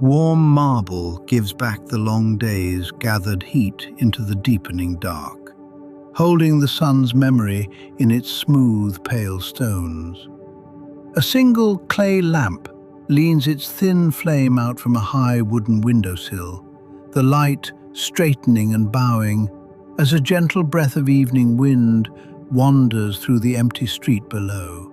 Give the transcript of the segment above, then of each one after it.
Warm marble gives back the long days' gathered heat into the deepening dark, holding the sun's memory in its smooth, pale stones. A single clay lamp leans its thin flame out from a high wooden windowsill, the light straightening and bowing as a gentle breath of evening wind wanders through the empty street below.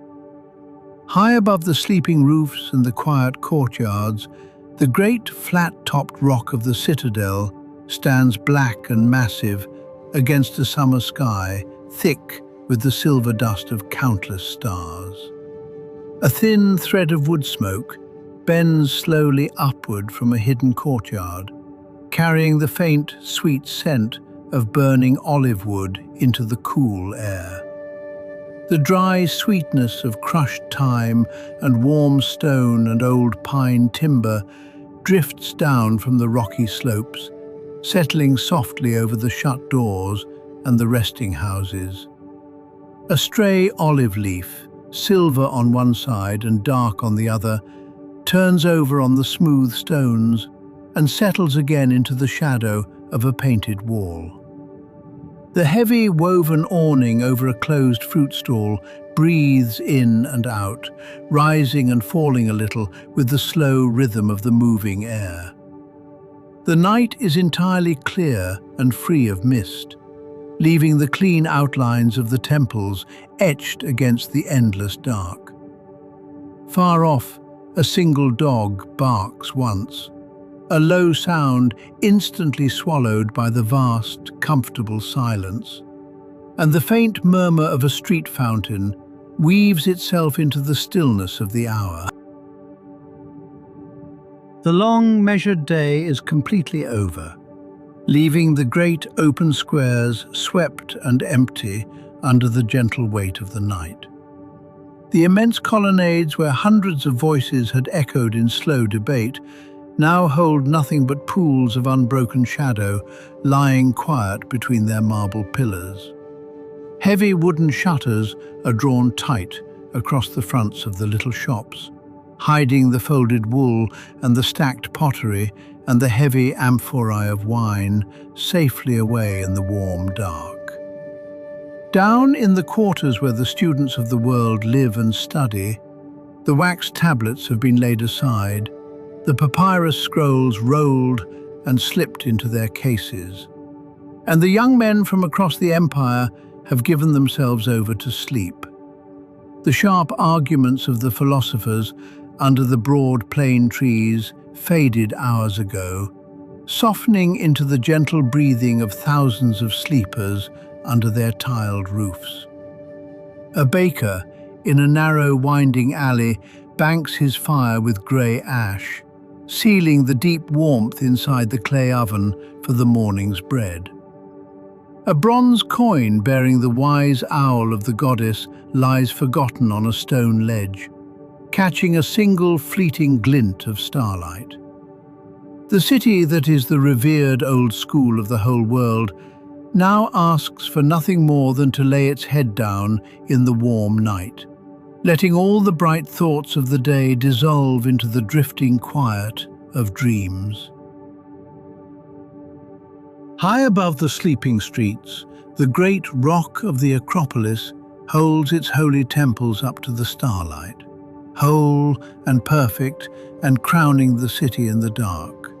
High above the sleeping roofs and the quiet courtyards, the great flat-topped rock of the citadel stands black and massive against a summer sky thick with the silver dust of countless stars. A thin thread of wood smoke bends slowly upward from a hidden courtyard, carrying the faint, sweet scent of burning olive wood into the cool air. The dry sweetness of crushed thyme and warm stone and old pine timber drifts down from the rocky slopes, settling softly over the shut doors and the resting houses. A stray olive leaf, silver on one side and dark on the other, turns over on the smooth stones and settles again into the shadow of a painted wall. The heavy woven awning over a closed fruit stall breathes in and out, rising and falling a little with the slow rhythm of the moving air. The night is entirely clear and free of mist, leaving the clean outlines of the temples etched against the endless dark. Far off, a single dog barks once, a low sound instantly swallowed by the vast, comfortable silence, and the faint murmur of a street fountain weaves itself into the stillness of the hour. The long, measured day is completely over, leaving the great open squares swept and empty under the gentle weight of the night. The immense colonnades where hundreds of voices had echoed in slow debate now hold nothing but pools of unbroken shadow lying quiet between their marble pillars. Heavy wooden shutters are drawn tight across the fronts of the little shops, hiding the folded wool and the stacked pottery and the heavy amphorae of wine safely away in the warm dark. Down in the quarters where the students of the world live and study, the wax tablets have been laid aside, the papyrus scrolls rolled and slipped into their cases, and the young men from across the empire have given themselves over to sleep. The sharp arguments of the philosophers under the broad plane trees faded hours ago, softening into the gentle breathing of thousands of sleepers under their tiled roofs. A baker in a narrow winding alley banks his fire with grey ash, sealing the deep warmth inside the clay oven for the morning's bread. A bronze coin bearing the wise owl of the goddess lies forgotten on a stone ledge, catching a single fleeting glint of starlight. The city that is the revered old school of the whole world now asks for nothing more than to lay its head down in the warm night, letting all the bright thoughts of the day dissolve into the drifting quiet of dreams. High above the sleeping streets, the great rock of the Acropolis holds its holy temples up to the starlight, whole and perfect and crowning the city in the dark.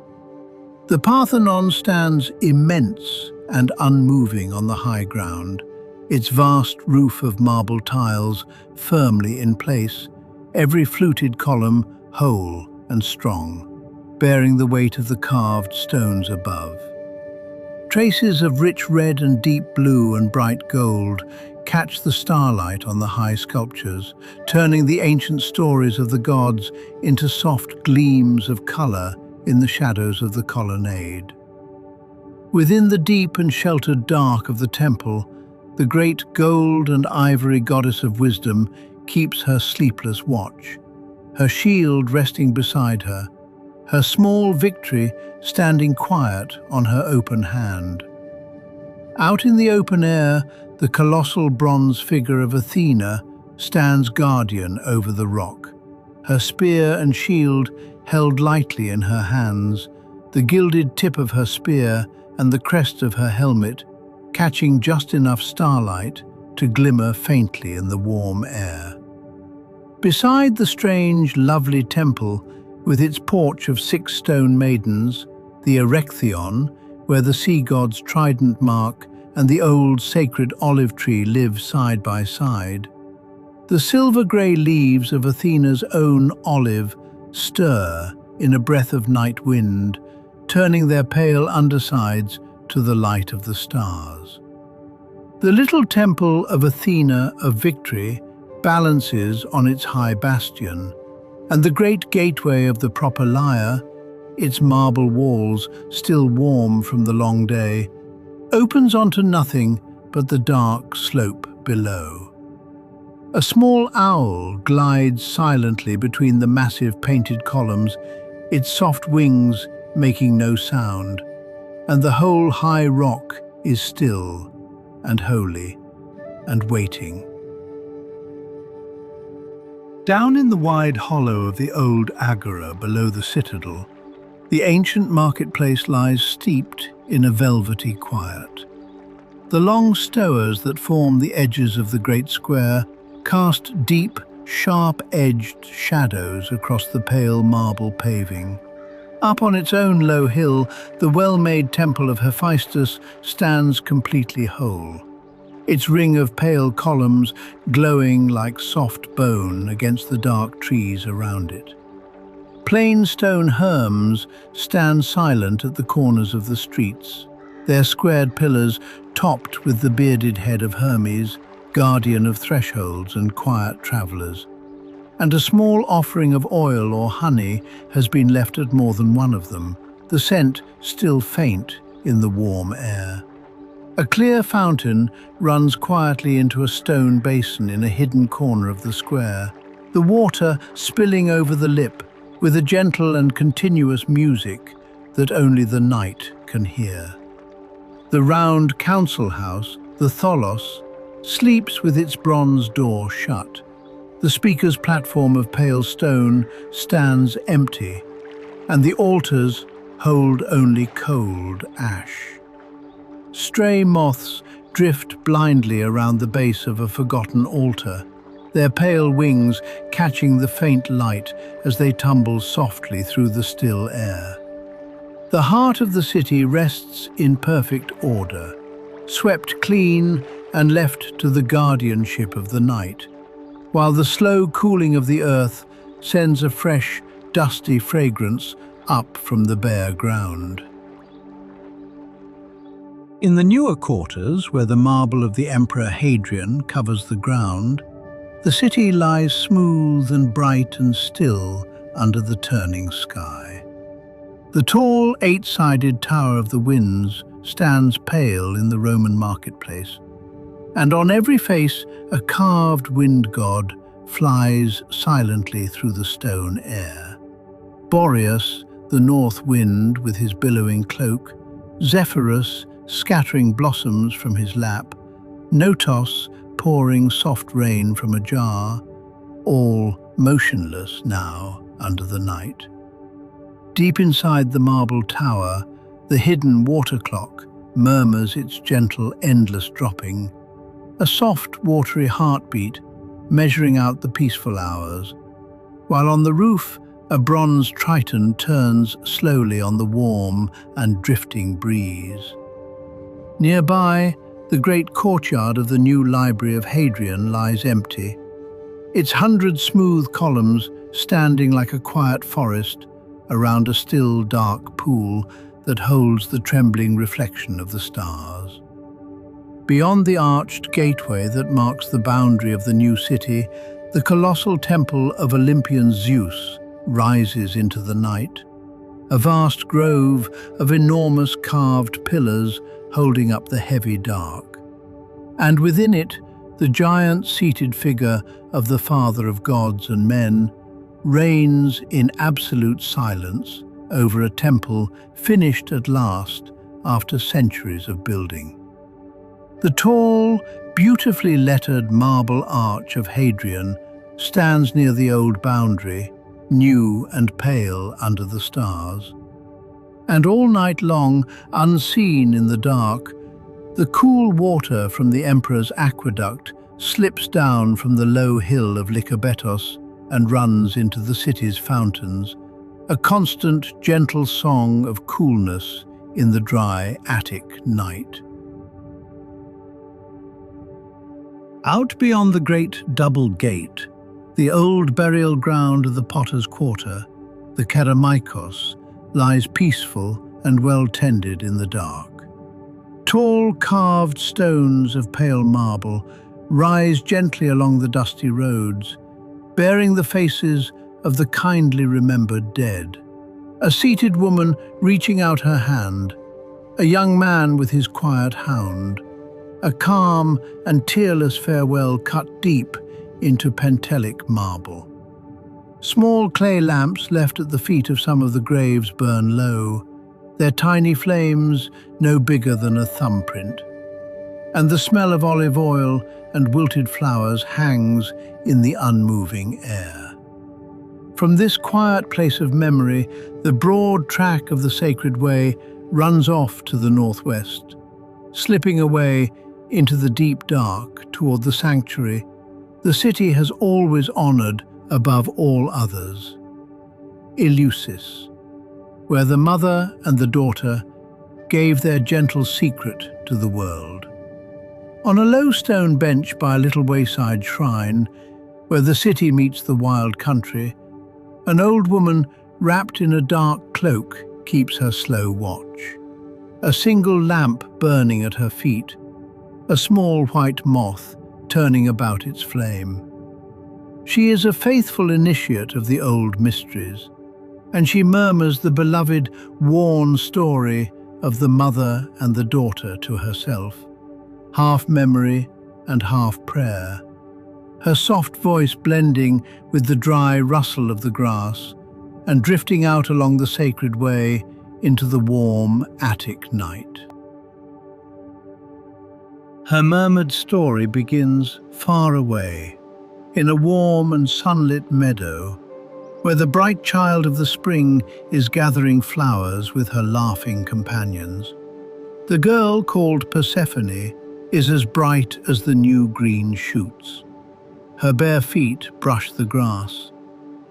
The Parthenon stands immense and unmoving on the high ground, its vast roof of marble tiles firmly in place, every fluted column whole and strong, bearing the weight of the carved stones above. Traces of rich red and deep blue and bright gold catch the starlight on the high sculptures, turning the ancient stories of the gods into soft gleams of colour in the shadows of the colonnade. Within the deep and sheltered dark of the temple, the great gold and ivory goddess of wisdom keeps her sleepless watch, her shield resting beside her, her small victory standing quiet on her open hand. Out in the open air, the colossal bronze figure of Athena stands guardian over the rock, her spear and shield held lightly in her hands, the gilded tip of her spear and the crest of her helmet catching just enough starlight to glimmer faintly in the warm air. Beside the strange, lovely temple, with its porch of 6 stone maidens, the Erechtheion, where the sea god's trident mark and the old sacred olive tree live side by side, the silver-grey leaves of Athena's own olive stir in a breath of night wind, turning their pale undersides to the light of the stars. The little temple of Athena of Victory balances on its high bastion, and the great gateway of the proper lyre, its marble walls still warm from the long day, opens onto nothing but the dark slope below. A small owl glides silently between the massive painted columns, its soft wings making no sound, and the whole high rock is still and holy and waiting. Down in the wide hollow of the old Agora below the citadel, the ancient marketplace lies steeped in a velvety quiet. The long stowers that form the edges of the great square cast deep, sharp-edged shadows across the pale marble paving. Up on its own low hill, the well-made temple of Hephaestus stands completely whole, its ring of pale columns glowing like soft bone against the dark trees around it. Plain stone herms stand silent at the corners of the streets, their squared pillars topped with the bearded head of Hermes, guardian of thresholds and quiet travellers. And a small offering of oil or honey has been left at more than one of them, the scent still faint in the warm air. A clear fountain runs quietly into a stone basin in a hidden corner of the square, the water spilling over the lip with a gentle and continuous music that only the night can hear. The round council house, the tholos, sleeps with its bronze door shut. The speaker's platform of pale stone stands empty, and the altars hold only cold ash. Stray moths drift blindly around the base of a forgotten altar, their pale wings catching the faint light as they tumble softly through the still air. The heart of the city rests in perfect order, swept clean and left to the guardianship of the night, while the slow cooling of the earth sends a fresh, dusty fragrance up from the bare ground. In the newer quarters, where the marble of the Emperor Hadrian covers the ground, the city lies smooth and bright and still under the turning sky. The tall, 8-sided Tower of the Winds stands pale in the Roman marketplace, and on every face a carved wind god flies silently through the stone air. Boreas, the north wind with his billowing cloak, Zephyrus scattering blossoms from his lap, Notos pouring soft rain from a jar, all motionless now under the night. Deep inside the marble tower, the hidden water clock murmurs its gentle, endless dropping, a soft, watery heartbeat measuring out the peaceful hours, while on the roof a bronze triton turns slowly on the warm and drifting breeze. Nearby, the great courtyard of the new library of Hadrian lies empty, its 100 smooth columns standing like a quiet forest around a still, dark pool that holds the trembling reflection of the stars. Beyond the arched gateway that marks the boundary of the new city, the colossal temple of Olympian Zeus rises into the night, a vast grove of enormous carved pillars holding up the heavy dark. And within it, the giant seated figure of the Father of gods and men reigns in absolute silence over a temple finished at last after centuries of building. The tall, beautifully lettered marble arch of Hadrian stands near the old boundary, new and pale under the stars. And all night long, unseen in the dark, the cool water from the emperor's aqueduct slips down from the low hill of Lycabettos and runs into the city's fountains, a constant, gentle song of coolness in the dry Attic night. Out beyond the great double gate, the old burial ground of the Potter's Quarter, the Kerameikos, lies peaceful and well-tended in the dark. Tall carved stones of pale marble rise gently along the dusty roads, bearing the faces of the kindly remembered dead. A seated woman reaching out her hand, a young man with his quiet hound, a calm and tearless farewell cut deep into Pentelic marble. Small clay lamps left at the feet of some of the graves burn low, their tiny flames no bigger than a thumbprint. And the smell of olive oil and wilted flowers hangs in the unmoving air. From this quiet place of memory, the broad track of the sacred way runs off to the northwest, slipping away into the deep dark toward the sanctuary the city has always honored above all others, Eleusis, where the mother and the daughter gave their gentle secret to the world. On a low stone bench by a little wayside shrine, where the city meets the wild country, an old woman wrapped in a dark cloak keeps her slow watch. A single lamp burning at her feet, a small white moth turning about its flame. She is a faithful initiate of the old mysteries, and she murmurs the beloved, worn story of the mother and the daughter to herself, half memory and half prayer, her soft voice blending with the dry rustle of the grass and drifting out along the sacred way into the warm Attic night. Her murmured story begins far away, in a warm and sunlit meadow, where the bright child of the spring is gathering flowers with her laughing companions. The girl, called Persephone, is as bright as the new green shoots. Her bare feet brush the grass,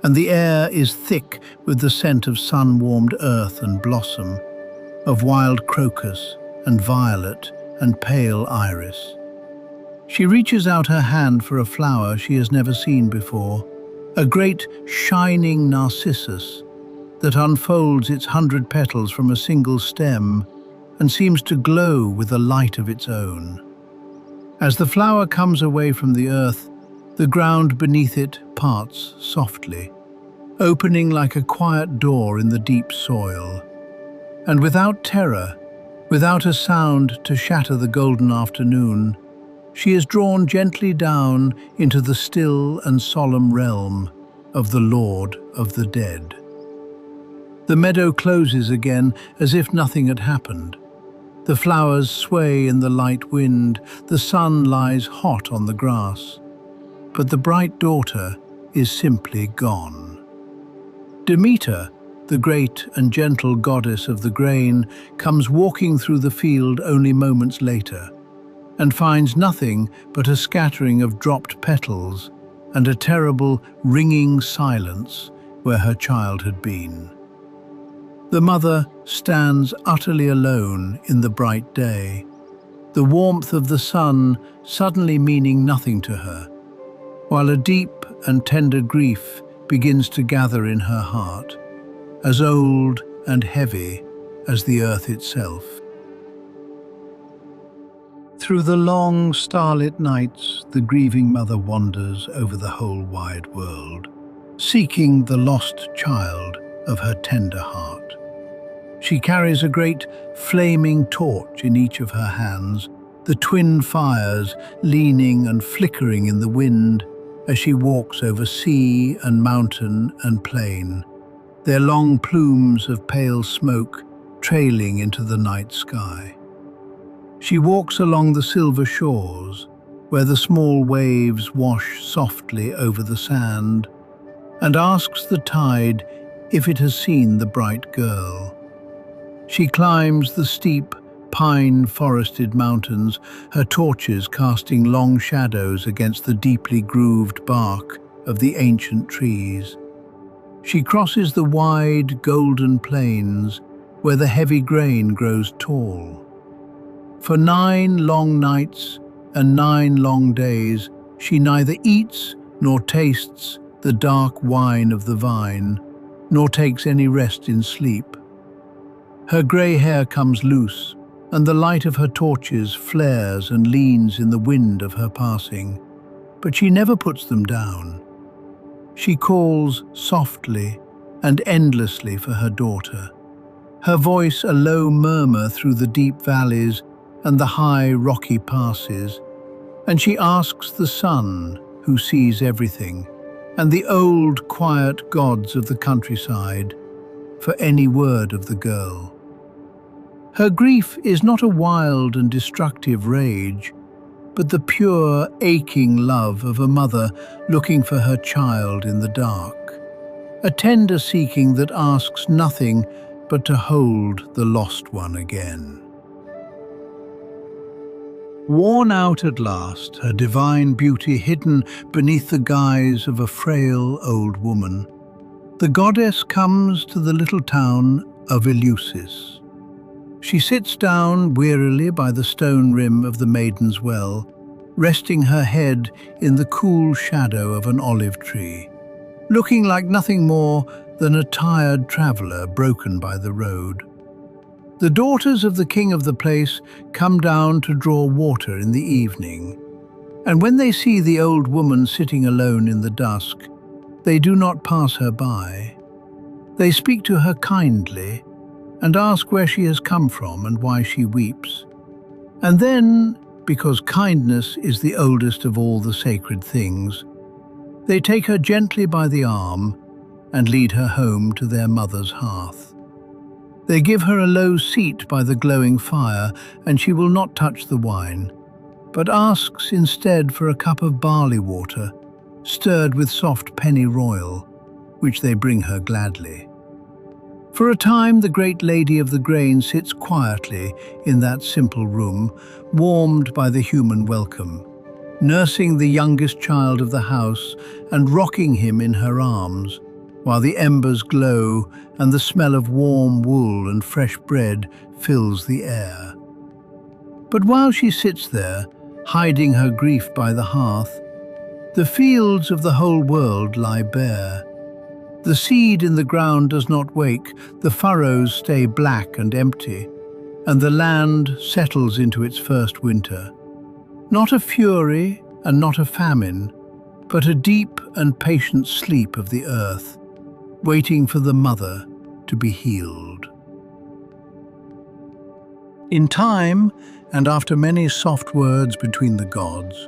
and the air is thick with the scent of sun-warmed earth and blossom, of wild crocus and violet and pale iris. She reaches out her hand for a flower she has never seen before, a great shining narcissus that unfolds its 100 petals from a single stem and seems to glow with a light of its own. As the flower comes away from the earth, the ground beneath it parts softly, opening like a quiet door in the deep soil. And without terror, without a sound to shatter the golden afternoon, she is drawn gently down into the still and solemn realm of the Lord of the Dead. The meadow closes again as if nothing had happened. The flowers sway in the light wind, the sun lies hot on the grass, but the bright daughter is simply gone. Demeter, the great and gentle goddess of the grain, comes walking through the field only moments later, and finds nothing but a scattering of dropped petals and a terrible, ringing silence where her child had been. The mother stands utterly alone in the bright day, the warmth of the sun suddenly meaning nothing to her, while a deep and tender grief begins to gather in her heart, as old and heavy as the earth itself. Through the long, starlit nights, the grieving mother wanders over the whole wide world, seeking the lost child of her tender heart. She carries a great, flaming torch in each of her hands, the twin fires leaning and flickering in the wind as she walks over sea and mountain and plain, their long plumes of pale smoke trailing into the night sky. She walks along the silver shores, where the small waves wash softly over the sand, and asks the tide if it has seen the bright girl. She climbs the steep, pine-forested mountains, her torches casting long shadows against the deeply grooved bark of the ancient trees. She crosses the wide, golden plains where the heavy grain grows tall. For 9 long nights and 9 long days, she neither eats nor tastes the dark wine of the vine, nor takes any rest in sleep. Her grey hair comes loose, and the light of her torches flares and leans in the wind of her passing, but she never puts them down. She calls softly and endlessly for her daughter, her voice a low murmur through the deep valleys and the high rocky passes, and she asks the sun, who sees everything, and the old quiet gods of the countryside, for any word of the girl. Her grief is not a wild and destructive rage, but the pure, aching love of a mother looking for her child in the dark, a tender seeking that asks nothing but to hold the lost one again. Worn out at last, her divine beauty hidden beneath the guise of a frail old woman, the goddess comes to the little town of Eleusis. She sits down wearily by the stone rim of the maiden's well, resting her head in the cool shadow of an olive tree, looking like nothing more than a tired traveller broken by the road. The daughters of the king of the place come down to draw water in the evening, and when they see the old woman sitting alone in the dusk, they do not pass her by. They speak to her kindly and ask where she has come from and why she weeps. And then, because kindness is the oldest of all the sacred things, they take her gently by the arm and lead her home to their mother's hearth. They give her a low seat by the glowing fire, and she will not touch the wine, but asks instead for a cup of barley water, stirred with soft pennyroyal, which they bring her gladly. For a time the great lady of the grain sits quietly in that simple room, warmed by the human welcome, nursing the youngest child of the house and rocking him in her arms, while the embers glow and the smell of warm wool and fresh bread fills the air. But while she sits there, hiding her grief by the hearth, the fields of the whole world lie bare. The seed in the ground does not wake, the furrows stay black and empty, and the land settles into its first winter. Not a fury and not a famine, but a deep and patient sleep of the earth, waiting for the mother to be healed. In time, and after many soft words between the gods,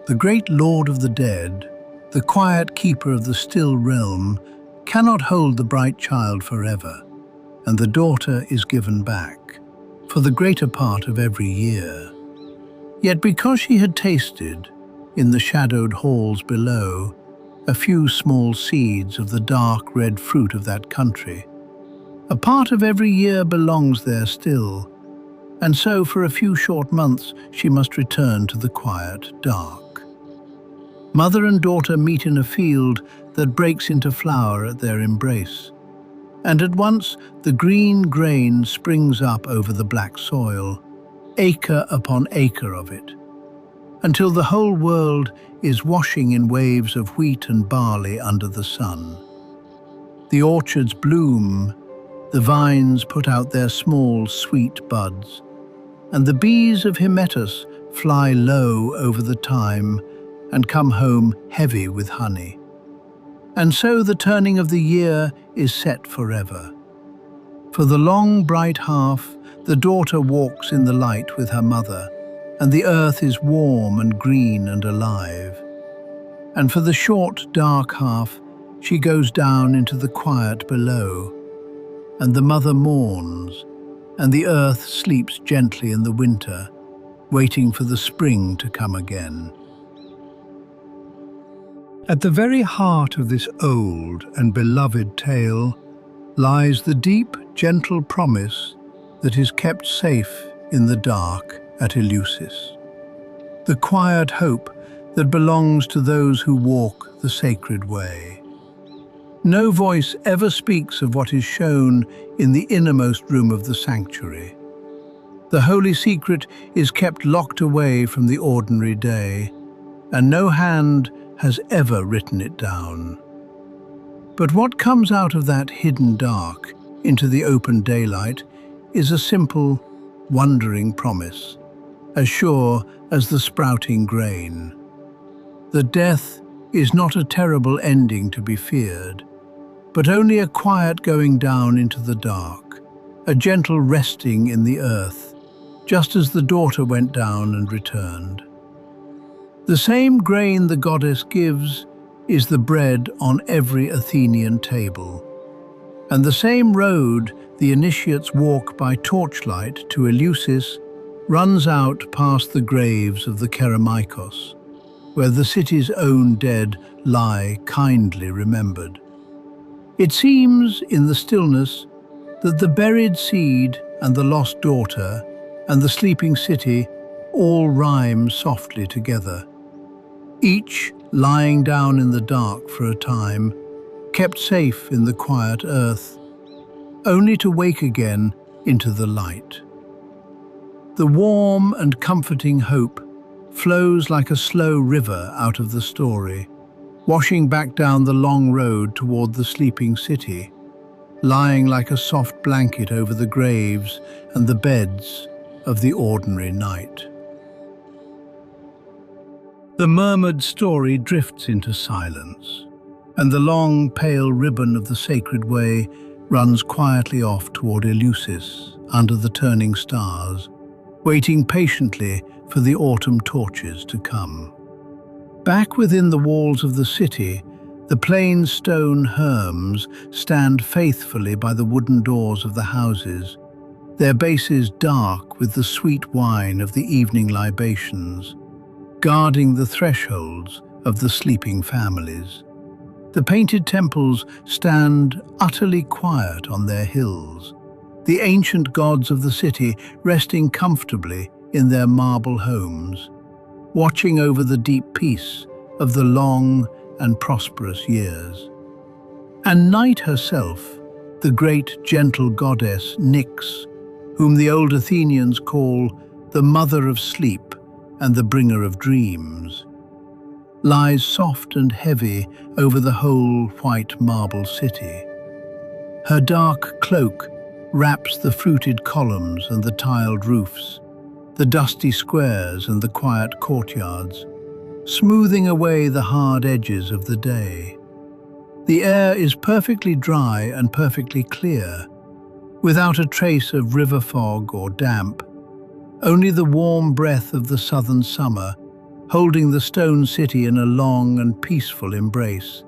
the great lord of the dead, the quiet keeper of the still realm, cannot hold the bright child forever, and the daughter is given back, for the greater part of every year. Yet because she had tasted, in the shadowed halls below, a few small seeds of the dark red fruit of that country, a part of every year belongs there still, and so for a few short months she must return to the quiet dark. Mother and daughter meet in a field that breaks into flower at their embrace, and at once the green grain springs up over the black soil, acre upon acre of it, until the whole world is washing in waves of wheat and barley under the sun. The orchards bloom, the vines put out their small, sweet buds, and the bees of Hephaestus fly low over the thyme and come home heavy with honey. And so the turning of the year is set forever. For the long bright half, the daughter walks in the light with her mother, and the earth is warm and green and alive. And for the short dark half, she goes down into the quiet below, and the mother mourns, and the earth sleeps gently in the winter, waiting for the spring to come again. At the very heart of this old and beloved tale lies the deep, gentle promise that is kept safe in the dark at Eleusis. The quiet hope that belongs to those who walk the sacred way. No voice ever speaks of what is shown in the innermost room of the sanctuary. The holy secret is kept locked away from the ordinary day, and no hand has ever written it down. But what comes out of that hidden dark into the open daylight is a simple, wondering promise, as sure as the sprouting grain. The death is not a terrible ending to be feared, but only a quiet going down into the dark, a gentle resting in the earth, just as the daughter went down and returned. The same grain the goddess gives is the bread on every Athenian table, and the same road the initiates walk by torchlight to Eleusis runs out past the graves of the Kerameikos, where the city's own dead lie kindly remembered. It seems, in the stillness, that the buried seed and the lost daughter and the sleeping city all rhyme softly together, each lying down in the dark for a time, kept safe in the quiet earth, only to wake again into the light. The warm and comforting hope flows like a slow river out of the story, washing back down the long road toward the sleeping city, lying like a soft blanket over the graves and the beds of the ordinary night. The murmured story drifts into silence, and the long, pale ribbon of the sacred way runs quietly off toward Eleusis under the turning stars, waiting patiently for the autumn torches to come. Back within the walls of the city, the plain stone herms stand faithfully by the wooden doors of the houses, their bases dark with the sweet wine of the evening libations, guarding the thresholds of the sleeping families. The painted temples stand utterly quiet on their hills, the ancient gods of the city resting comfortably in their marble homes, watching over the deep peace of the long and prosperous years. And Night herself, the great gentle goddess Nyx, whom the old Athenians call the mother of sleep and the bringer of dreams, lies soft and heavy over the whole white marble city. Her dark cloak wraps the fruited columns and the tiled roofs, the dusty squares and the quiet courtyards, smoothing away the hard edges of the day. The air is perfectly dry and perfectly clear, without a trace of river fog or damp, only the warm breath of the southern summer holding the stone city in a long and peaceful embrace.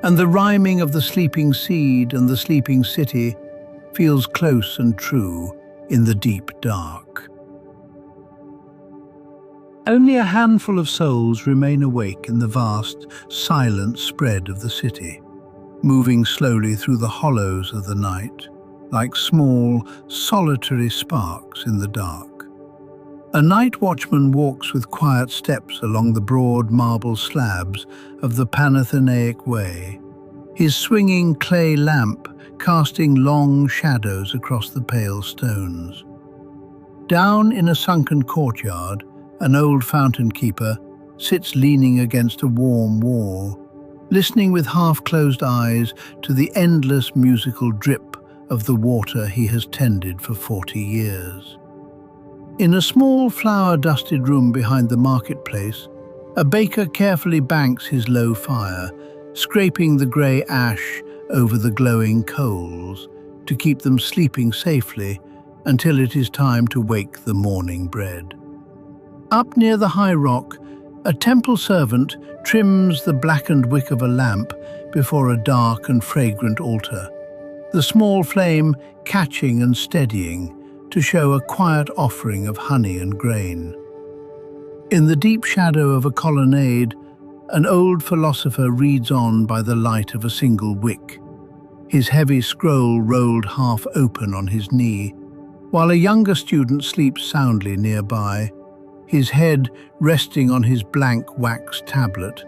And the rhyming of the sleeping seed and the sleeping city feels close and true in the deep dark. Only a handful of souls remain awake in the vast, silent spread of the city, moving slowly through the hollows of the night, like small, solitary sparks in the dark. A night watchman walks with quiet steps along the broad marble slabs of the Panathenaic Way, his swinging clay lamp casting long shadows across the pale stones. Down in a sunken courtyard, an old fountain keeper sits leaning against a warm wall, listening with half-closed eyes to the endless musical drip of the water he has tended for 40 years. In a small flower-dusted room behind the marketplace, a baker carefully banks his low fire, scraping the grey ash over the glowing coals to keep them sleeping safely until it is time to wake the morning bread. Up near the high rock, a temple servant trims the blackened wick of a lamp before a dark and fragrant altar, the small flame catching and steadying to show a quiet offering of honey and grain. In the deep shadow of a colonnade, an old philosopher reads on by the light of a single wick, his heavy scroll rolled half open on his knee, while a younger student sleeps soundly nearby, his head resting on his blank wax tablet,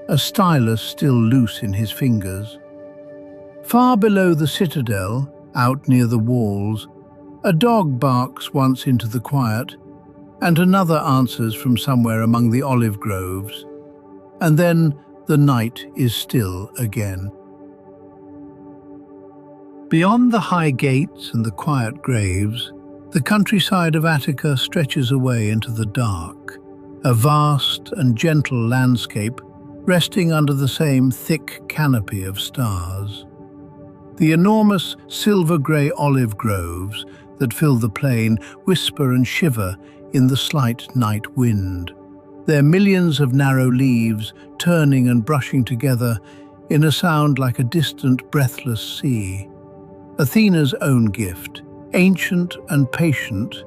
a stylus still loose in his fingers. Far below the citadel, out near the walls, a dog barks once into the quiet, and another answers from somewhere among the olive groves, and then the night is still again. Beyond the high gates and the quiet graves, the countryside of Attica stretches away into the dark, a vast and gentle landscape resting under the same thick canopy of stars. The enormous silver-grey olive groves that fill the plain whisper and shiver in the slight night wind, their millions of narrow leaves turning and brushing together in a sound like a distant, breathless sea. Athena's own gift, ancient and patient,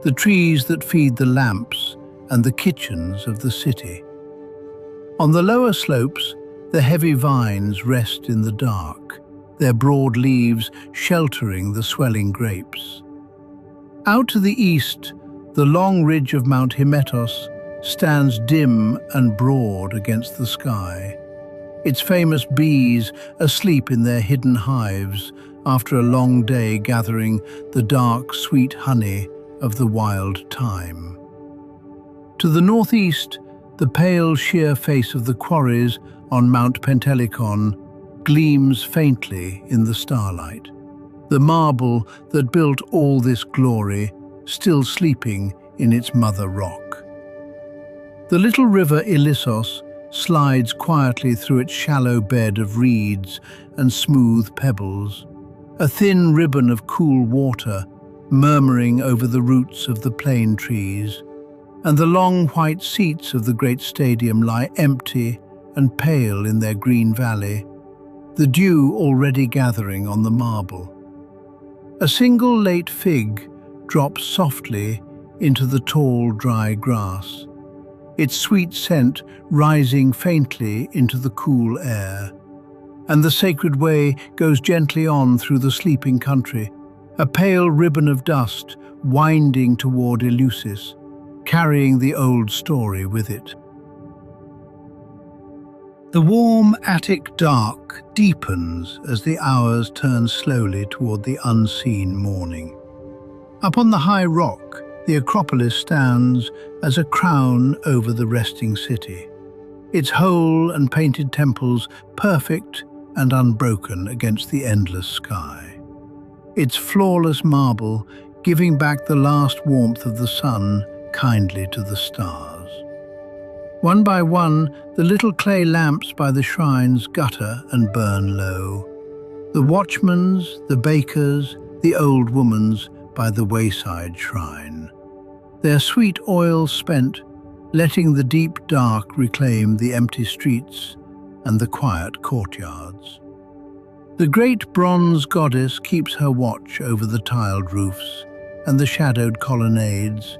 the trees that feed the lamps and the kitchens of the city. On the lower slopes, the heavy vines rest in the dark, their broad leaves sheltering the swelling grapes. Out to the east, the long ridge of Mount Hymettos stands dim and broad against the sky, its famous bees asleep in their hidden hives after a long day gathering the dark, sweet honey of the wild thyme. To the northeast, the pale, sheer face of the quarries on Mount Pentelicon gleams faintly in the starlight, the marble that built all this glory still sleeping in its mother rock. The little river Eleusis slides quietly through its shallow bed of reeds and smooth pebbles, a thin ribbon of cool water murmuring over the roots of the plane trees, and the long white seats of the great stadium lie empty and pale in their green valley, the dew already gathering on the marble. A single late fig drops softly into the tall, dry grass, its sweet scent rising faintly into the cool air, and the sacred way goes gently on through the sleeping country, a pale ribbon of dust winding toward Eleusis, carrying the old story with it. The warm Attic dark deepens as the hours turn slowly toward the unseen morning. Up on the high rock, the Acropolis stands as a crown over the resting city, its whole and painted temples perfect and unbroken against the endless sky, its flawless marble giving back the last warmth of the sun kindly to the stars. One by one, the little clay lamps by the shrines gutter and burn low, the watchmen's, the baker's, the old woman's by the wayside shrine, their sweet oil spent, letting the deep dark reclaim the empty streets and the quiet courtyards. The great bronze goddess keeps her watch over the tiled roofs and the shadowed colonnades,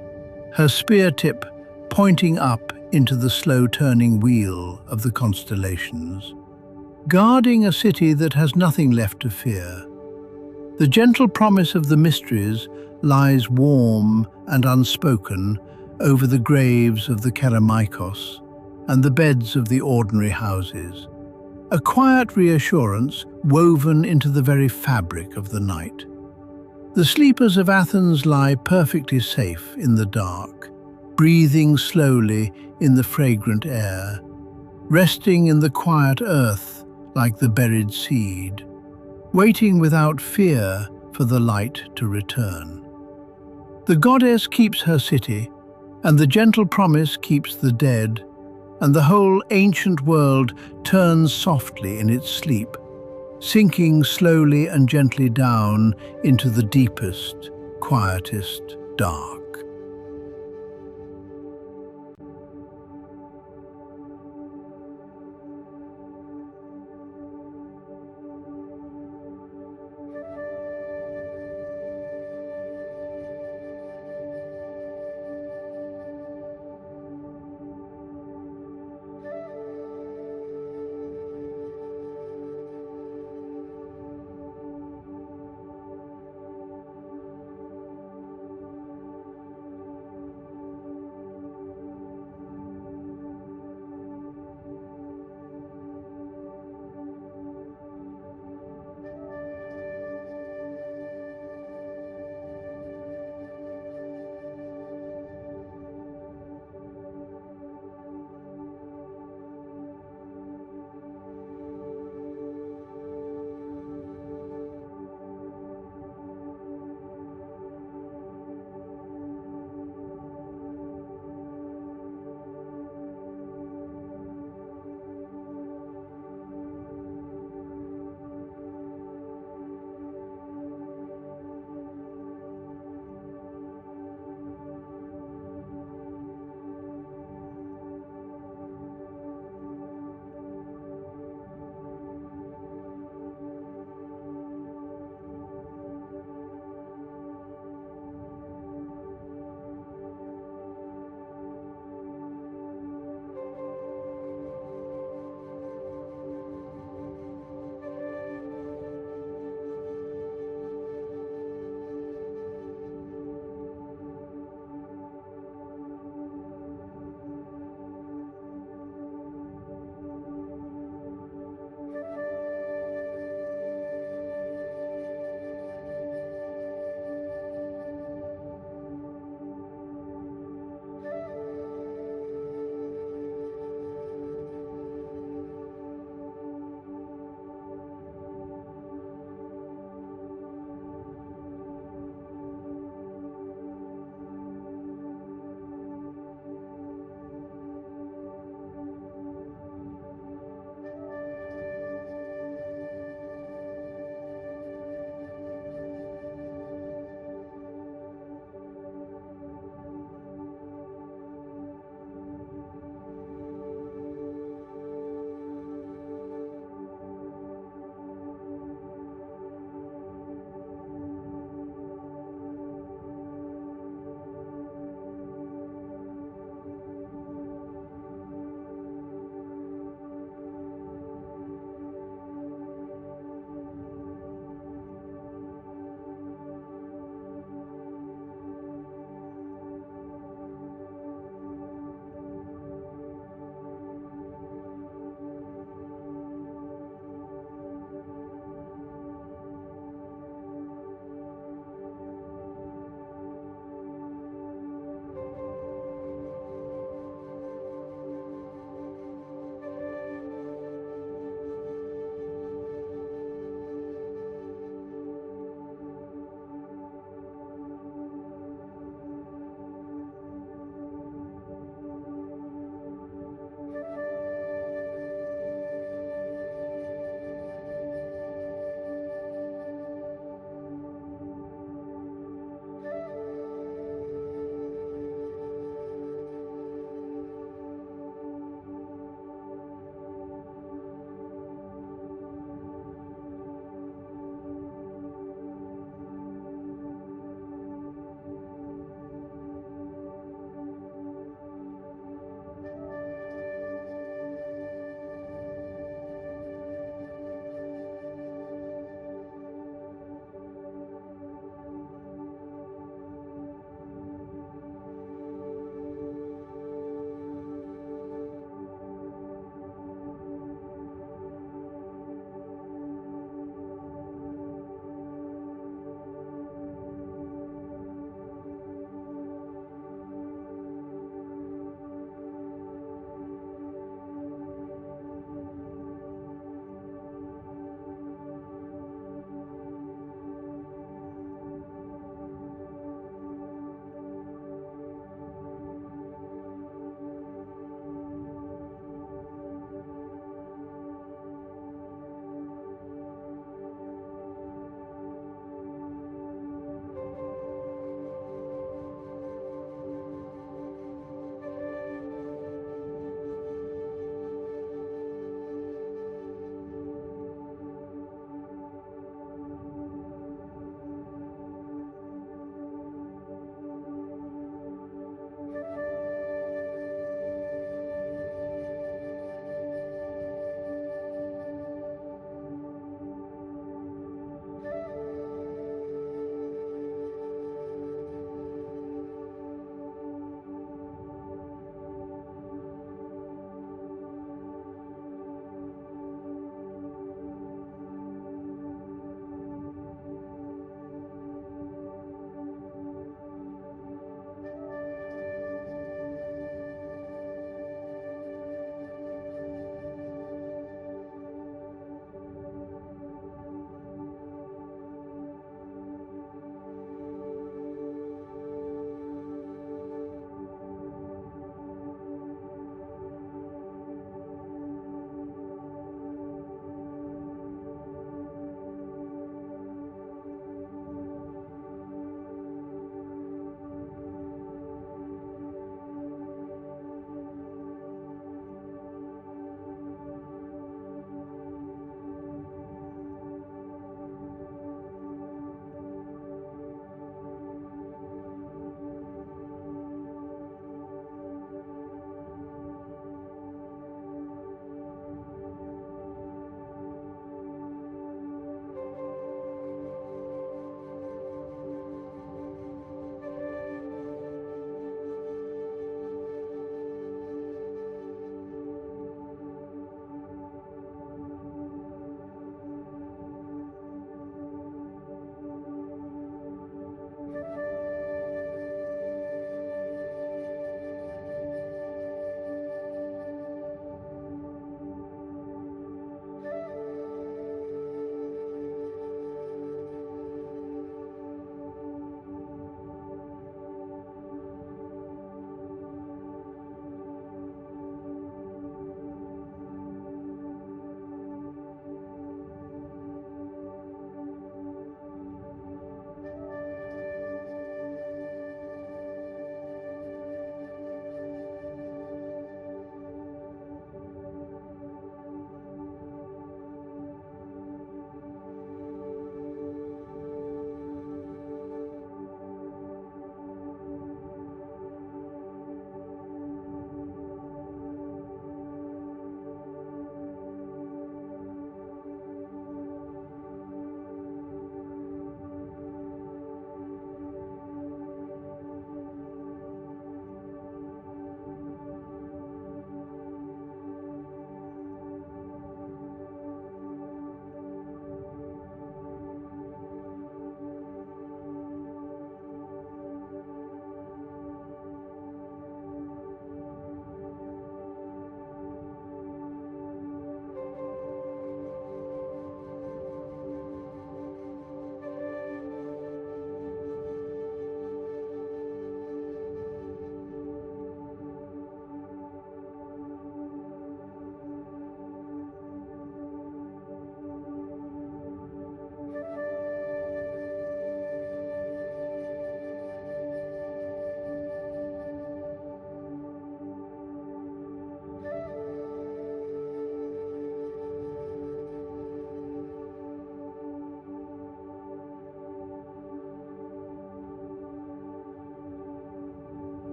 her spear tip pointing up into the slow-turning wheel of the constellations, guarding a city that has nothing left to fear. The gentle promise of the mysteries lies warm and unspoken over the graves of the Kerameikos and the beds of the ordinary houses, a quiet reassurance woven into the very fabric of the night. The sleepers of Athens lie perfectly safe in the dark, breathing slowly in the fragrant air, resting in the quiet earth like the buried seed, waiting without fear for the light to return. The goddess keeps her city, and the gentle promise keeps the dead, and the whole ancient world turns softly in its sleep, sinking slowly and gently down into the deepest, quietest dark.